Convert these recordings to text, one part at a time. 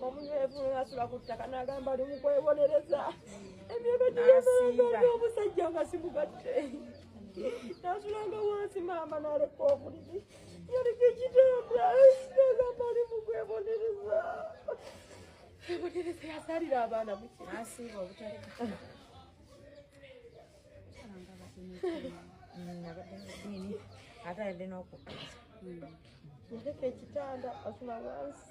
omunywevu asula ku ttaka n'agamba ali mu kwebonereza emyaka gy'emalanga omusajja nga simugatte n'asulanga wansi maama n'aleka obuliri yaliko ekitanda n'agamba ali mu kwebonereza ebonereza yasalira abaana asiiba obutale ate ayadde n'okukkaza yaleka ekitanda asula wansi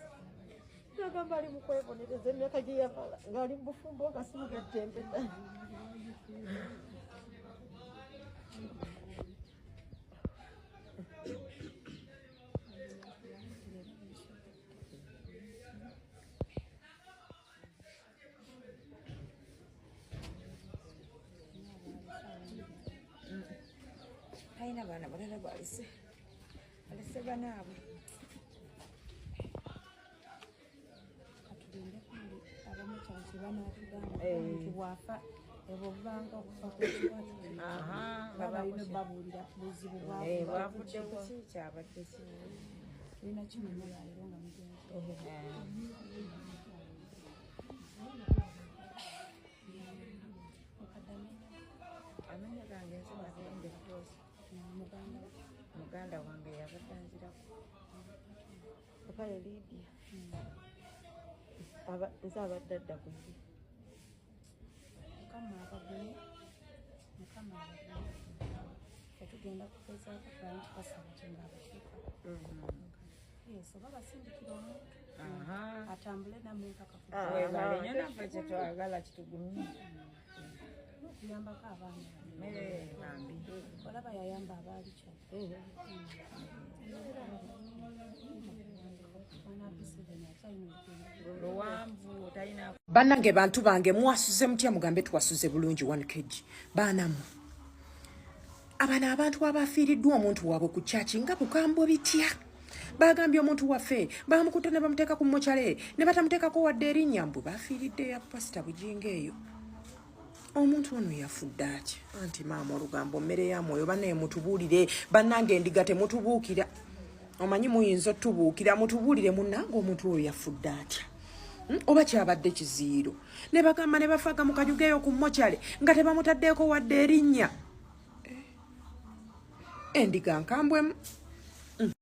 n'agamba ali mu kwebonereza emyaka gye yamala ng'ali mu bufumbo nga simugatte empeta talina baana balala balese banaabwe katugende kuli abamu kyase banaatugamba nti bwafa ebovanga okufa kwababalina babuulira buzibu bwavuddewo kyabadde tulina kimumulairo nga mugenzi amanya gange nsimaende kutoosa muganda wange yabadde anzirako akale Lydia nze abadde adda ku ye mukama tetugenda kugezaako kulaba tukasaba kyenga abakiika oba basindikira omuntu atambule namunkakawebale nyo naffe kyetwagala kitugumye okuyambako abaana mmere bambi olaba yayamba abaali kyo bannange bantu bange mwasuze mutya mugambe twasuze bulungi 1 kg baanamu abana abantu abafiiriddwa omuntu waabwe ku kyaki nga bukambwe bitya bagambye omuntu waffe bamukutte ne bamuteeka ku mokyale ne batamuteekako wadde erinnya mbwe bafiiridde ya pasita bujinga eyo omuntu ono yafudde atya anti maama olugambo mmere ya mwoyo banaye mutubuulire bannange endiga temutubuukira omanyi muyinza otubuukira mutubuulire munnange omuntu oyo yafudde atya oba kyabadde kiziiro ne bagamba ne bafaga mu kajugeeyo ku mokyale nga tebamutaddeeko wadde erinnya endiga nkambwemu